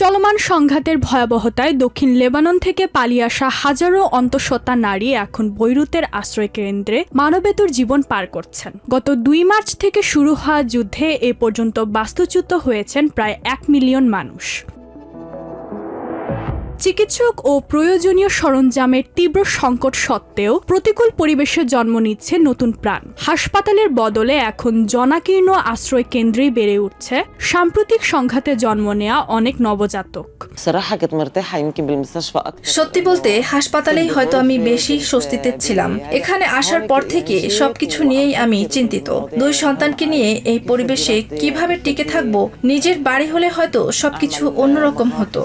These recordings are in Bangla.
চলমান সংঘাতের ভয়াবহতায় দক্ষিণ লেবানন থেকে পালিয়ে আসা হাজারো অন্তঃসত্ত্বা নারী এখন বৈরুতের আশ্রয়কেন্দ্রে মানবেতর জীবন পার করছেন। গত ২ মার্চ থেকে শুরু হওয়া যুদ্ধে এ পর্যন্ত বাস্তুচ্যুত হয়েছেন প্রায় ১ মিলিয়ন মানুষ। চিকিৎসক ও প্রয়োজনীয় সরঞ্জামের তীব্র সংকট সত্ত্বেও প্রতিকূল পরিবেশে জন্ম নিচ্ছে নতুন প্রাণ। হাসপাতালের বদলে এখন জনাকীর্ণ আশ্রয় কেন্দ্রেই বেড়ে উঠছে সাম্প্রতিক সংঘাতে জন্ম নেওয়া অনেক নবজাতক। সত্যি বলতে হাসপাতালেই হয়তো আমি বেশি স্বস্তিতে ছিলাম। এখানে আসার পর থেকে সবকিছু নিয়েই আমি চিন্তিত। 2 সন্তানকে নিয়ে এই পরিবেশে কিভাবে টিকে থাকবো? নিজের বাড়ি হলে হয়তো সবকিছু অন্যরকম হতো।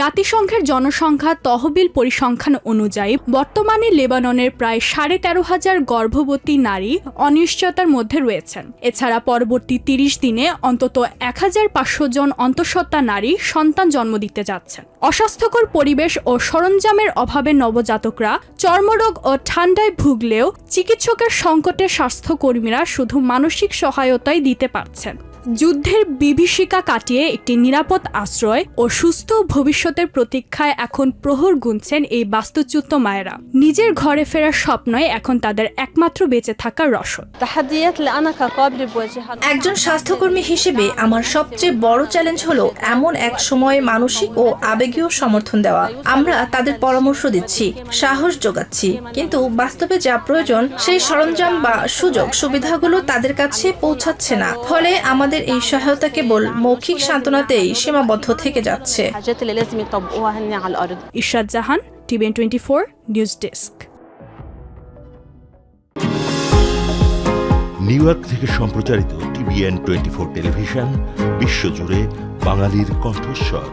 জাতিসংঘের জনসংখ্যা তহবিল পরিসংখ্যান অনুযায়ী বর্তমানে লেবাননের প্রায় 13,500 গর্ভবতী নারী অনিশ্চয়তার মধ্যে রয়েছেন। এছাড়া পরবর্তী 30 দিনে অন্তত 1,500 জন অন্তঃসত্ত্বা নারী সন্তান জন্ম দিতে যাচ্ছেন। অস্বাস্থ্যকর পরিবেশ ও সরঞ্জামের অভাবে নবজাতকরা চর্মরোগ ও ঠান্ডায় ভুগলেও চিকিৎসকের সংকটে স্বাস্থ্যকর্মীরা শুধু মানসিক সহায়তাই দিতে পারছেন। যুদ্ধের বিভীষিকা কাটিয়ে একটি নিরাপদ আশ্রয় ও সুস্থ ভবিষ্যতের প্রতীক্ষায় এখন প্রহর গুনছেন এই বাস্তুচ্যুত মায়েরা। নিজের ঘরে ফেরার স্বপ্নই এখন তাদের একমাত্র বেঁচে থাকার রসদ। একজন স্বাস্থ্যকর্মী হিসেবে আমার সবচেয়ে বড় চ্যালেঞ্জ হলো এমন এক সময়ে মানসিক ও আবেগীয় সমর্থন দেওয়া। আমরা তাদের পরামর্শ দিচ্ছি, সাহস যোগাচ্ছি, কিন্তু বাস্তবে যা প্রয়োজন সেই সরঞ্জাম বা সুযোগ সুবিধাগুলো তাদের কাছে পৌঁছাচ্ছে না। ফলে আমাদের এই সহায়তা কেবল মৌখিক সান্ত্বনাতেই সীমাবদ্ধ থেকে যাচ্ছে। ইশরাত জাহান, TVN 24 news desk. New York থেকে সম্প্রচারিত TVN 24 টেলিভিশন বিশ্বজুড়ে বাঙালির কণ্ঠস্বর।